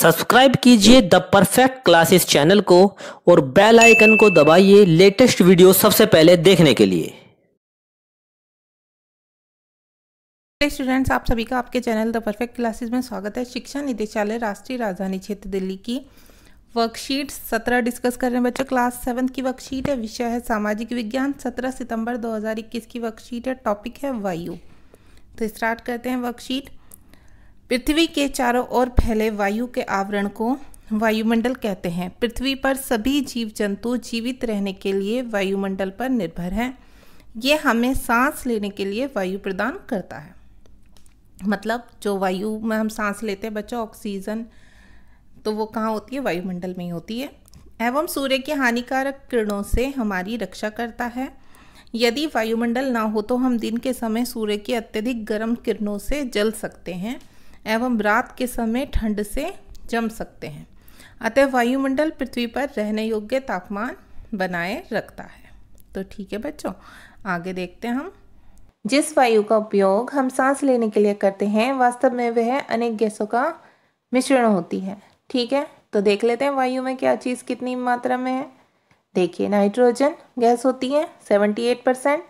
Subscribe कीजिए the perfect classes channel को और बेल आइकन को दबाइए लेटेस्ट वीडियो सबसे पहले देखने के लिए। स्टूडेंट्स, आप सभी का आपके चैनल द परफेक्ट क्लासेस में स्वागत है। शिक्षा निदेशालय राष्ट्रीय राजधानी क्षेत्र दिल्ली की वर्कशीट 17 डिस्कस कर रहे हैं बच्चों। क्लास 7 की वर्कशीट है, विषय है सामाजिक विज्ञान। 17 सितंबर 2021 की वर्कशीट है, टॉपिक है वायु। तो स्टार्ट करते हैं वर्कशीट। पृथ्वी के चारों ओर फैले वायु के आवरण को वायुमंडल कहते हैं। पृथ्वी पर सभी जीव जंतु जीवित रहने के लिए वायुमंडल पर निर्भर हैं। ये हमें सांस लेने के लिए वायु प्रदान करता है। मतलब जो वायु में हम सांस लेते हैं बच्चों, ऑक्सीजन, तो वो कहाँ होती है? वायुमंडल में ही होती है। एवं सूर्य की हानिकारक किरणों से हमारी रक्षा करता है। यदि वायुमंडल ना हो तो हम दिन के समय सूर्य की अत्यधिक गर्म किरणों से जल सकते हैं एवं रात के समय ठंड से जम सकते हैं। अतः वायुमंडल पृथ्वी पर रहने योग्य तापमान बनाए रखता है। तो ठीक है बच्चों, आगे देखते हैं हम। जिस वायु का उपयोग हम सांस लेने के लिए करते हैं वास्तव में वह अनेक गैसों का मिश्रण होती है। ठीक है, तो देख लेते हैं वायु में क्या चीज़ कितनी मात्रा में है। देखिए, नाइट्रोजन गैस होती है 78%,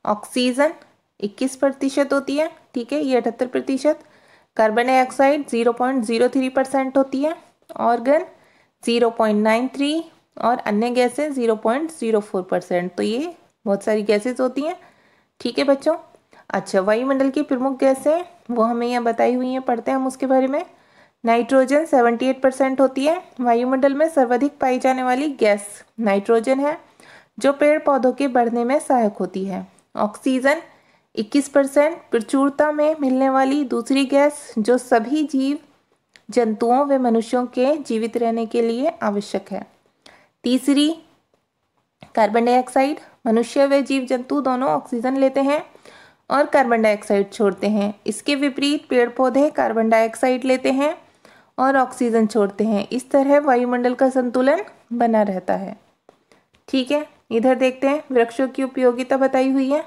ऑक्सीजन 21% होती है। ठीक है, ये 78%। कार्बन डाइऑक्साइड 0.03% होती है, ऑर्गन 0.93 और अन्य गैसें 0.04%। तो ये बहुत सारी गैसेस होती हैं। ठीक है बच्चों। अच्छा, वायुमंडल की प्रमुख गैसें वो हमें यहाँ बताई हुई हैं, पढ़ते हैं हम उसके बारे में। नाइट्रोजन 78% होती है। वायुमंडल में सर्वाधिक पाई जाने वाली गैस नाइट्रोजन है, जो पेड़ पौधों के बढ़ने में सहायक होती है। ऑक्सीजन 21% प्रचुरता में मिलने वाली दूसरी गैस, जो सभी जीव जंतुओं व मनुष्यों के जीवित रहने के लिए आवश्यक है। तीसरी कार्बन डाइऑक्साइड। मनुष्य व जीव जंतु दोनों ऑक्सीजन लेते हैं और कार्बन डाइऑक्साइड छोड़ते हैं। इसके विपरीत पेड़ पौधे कार्बन डाइऑक्साइड लेते हैं और ऑक्सीजन छोड़ते हैं। इस तरह वायुमंडल का संतुलन बना रहता है। ठीक है, इधर देखते हैं, वृक्षों की उपयोगिता बताई हुई है।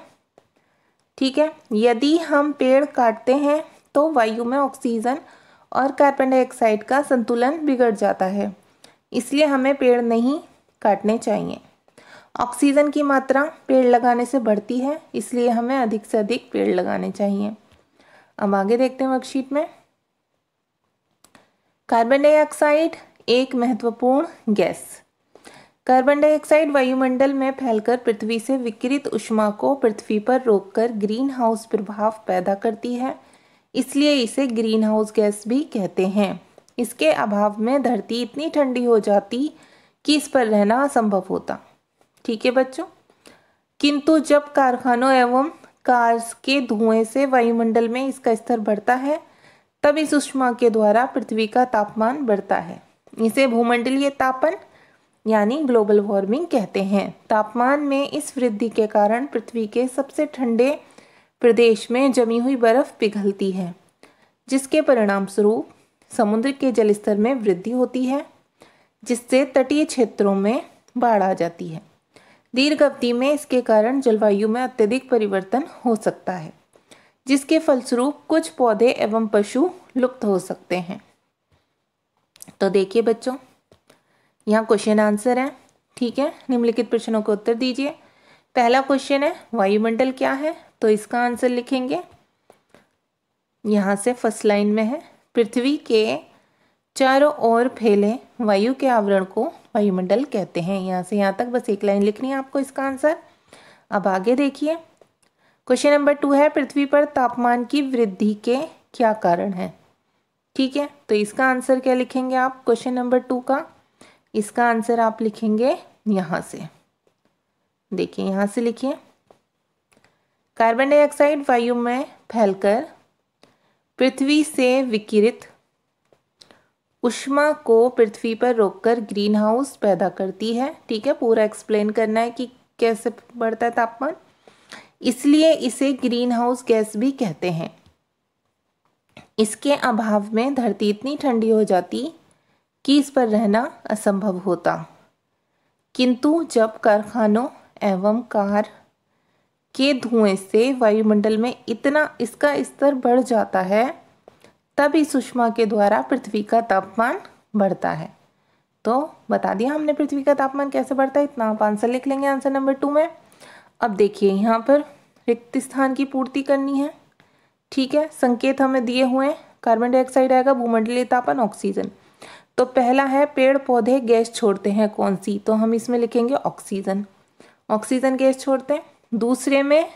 ठीक है, यदि हम पेड़ काटते हैं तो वायु में ऑक्सीजन और कार्बन डाइऑक्साइड का संतुलन बिगड़ जाता है, इसलिए हमें पेड़ नहीं काटने चाहिए। ऑक्सीजन की मात्रा पेड़ लगाने से बढ़ती है, इसलिए हमें अधिक से अधिक पेड़ लगाने चाहिए। अब आगे देखते हैं वर्कशीट में। कार्बन डाइऑक्साइड एक महत्वपूर्ण गैस। कार्बन डाइऑक्साइड वायुमंडल में फैलकर पृथ्वी से विकिरित ऊष्मा को पृथ्वी पर रोककर ग्रीन हाउस प्रभाव पैदा करती है, इसलिए इसे ग्रीन हाउस गैस भी कहते हैं। इसके अभाव में धरती इतनी ठंडी हो जाती कि इस पर रहना असंभव होता। ठीक है बच्चों। किंतु जब कारखानों एवं कार्स के धुएं से वायुमंडल में इसका स्तर बढ़ता है, तब इस ऊष्मा के द्वारा पृथ्वी का तापमान बढ़ता है। इसे भूमंडलीय तापन यानी ग्लोबल वार्मिंग कहते हैं। तापमान में इस वृद्धि के कारण पृथ्वी के सबसे ठंडे प्रदेश में जमी हुई बर्फ पिघलती है, जिसके परिणाम स्वरूप समुद्र के जलस्तर में वृद्धि होती है, जिससे तटीय क्षेत्रों में बाढ़ आ जाती है। दीर्घ अवधि में इसके कारण जलवायु में अत्यधिक परिवर्तन हो सकता है, जिसके फलस्वरूप कुछ पौधे एवं पशु लुप्त हो सकते हैं। तो देखिए बच्चों, यहाँ क्वेश्चन आंसर है। ठीक है, निम्नलिखित प्रश्नों को उत्तर दीजिए। पहला क्वेश्चन है वायुमंडल क्या है, तो इसका आंसर लिखेंगे यहाँ से फर्स्ट लाइन में है, पृथ्वी के चारों ओर फैले वायु के आवरण को वायुमंडल कहते हैं। यहाँ से यहाँ तक बस एक लाइन लिखनी है आपको इसका आंसर। अब आगे देखिए, क्वेश्चन नंबर 2 है, पृथ्वी पर तापमान की वृद्धि के क्या कारण है। ठीक है, तो इसका आंसर क्या लिखेंगे आप क्वेश्चन नंबर 2 का? इसका आंसर आप लिखेंगे यहाँ से। देखिए, यहाँ से लिखिए, कार्बन डाइऑक्साइड वायु में फैलकर पृथ्वी से विकिरित ऊष्मा को पृथ्वी पर रोककर ग्रीन हाउस पैदा करती है। ठीक है, पूरा एक्सप्लेन करना है कि कैसे बढ़ता है तापमान, इसलिए इसे ग्रीन हाउस गैस भी कहते हैं। इसके अभाव में धरती इतनी ठंडी हो जाती कि इस पर रहना असंभव होता। किंतु जब कारखानों एवं कार के धुएं से वायुमंडल में इतना इसका स्तर बढ़ जाता है, तब इस ऊष्मा के द्वारा पृथ्वी का तापमान बढ़ता है। तो बता दिया हमने पृथ्वी का तापमान कैसे बढ़ता है, इतना आप आंसर लिख लेंगे आंसर नंबर 2 में। अब देखिए यहाँ पर रिक्त स्थान की पूर्ति करनी है, ठीक है। संकेत हमें दिए हुए हैं, कार्बन डाइऑक्साइड आएगा, भूमंडलीय तापन ऑक्सीजन। तो पहला है पेड़ पौधे गैस छोड़ते हैं कौन सी, तो हम इसमें लिखेंगे ऑक्सीजन, ऑक्सीजन गैस छोड़ते हैं। दूसरे में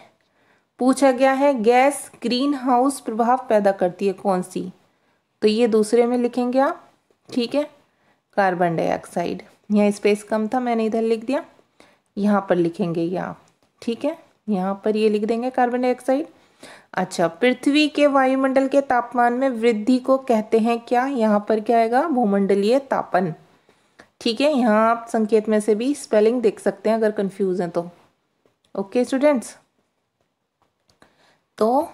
पूछा गया है गैस ग्रीन हाउस प्रभाव पैदा करती है कौन सी, तो ये दूसरे में लिखेंगे आप, ठीक है, कार्बन डाइऑक्साइड। यहाँ स्पेस कम था, मैंने इधर लिख दिया, यहाँ पर लिखेंगे ये आप, ठीक है, यहाँ पर ये लिख देंगे कार्बन डाइऑक्साइड। अच्छा, पृथ्वी के वायुमंडल के तापमान में वृद्धि को कहते हैं क्या, यहाँ पर क्या आएगा, भूमंडलीय तापन, ठीक है। यहाँ आप संकेत में से भी स्पेलिंग देख सकते हैं अगर कंफ्यूज हैं तो। ओके स्टूडेंट्स, तो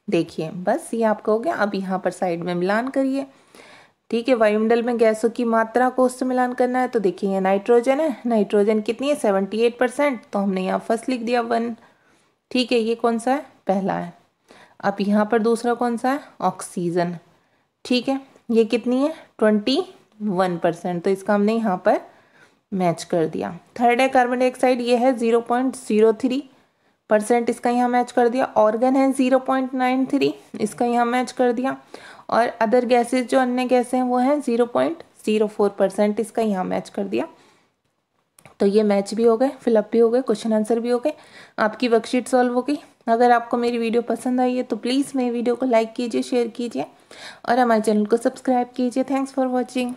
देखिए बस ये आपका हो गया। अब यहाँ पर साइड में मिलान करिए, ठीक है। वायुमंडल में गैसों की मात्रा को उससे मिलान करना है, तो देखिए ये नाइट्रोजन है, नाइट्रोजन कितनी है 78%, तो हमने यहाँ फर्स्ट लिख दिया 1, ठीक है। ये कौन सा है, पहला है। अब यहाँ पर दूसरा कौन सा है, ऑक्सीजन, ठीक है, ये कितनी है 21%, तो इसका हमने यहाँ पर मैच कर दिया। थर्ड है कार्बन डाइऑक्साइड, ये है 0.03%, इसका यहाँ मैच कर दिया। ऑर्गन है 0.93, इसका यहाँ मैच कर दिया। और अदर गैसेस जो अन्य गैसें हैं वो हैं 0.04%, इसका यहाँ मैच कर दिया। तो ये मैच भी हो गए, फिलअप भी हो गए, क्वेश्चन आंसर भी हो गए, आपकी वर्कशीट सॉल्व हो गई। अगर आपको मेरी वीडियो पसंद आई है तो प्लीज़ मेरी वीडियो को लाइक कीजिए, शेयर कीजिए और हमारे चैनल को सब्सक्राइब कीजिए। Thanks for watching.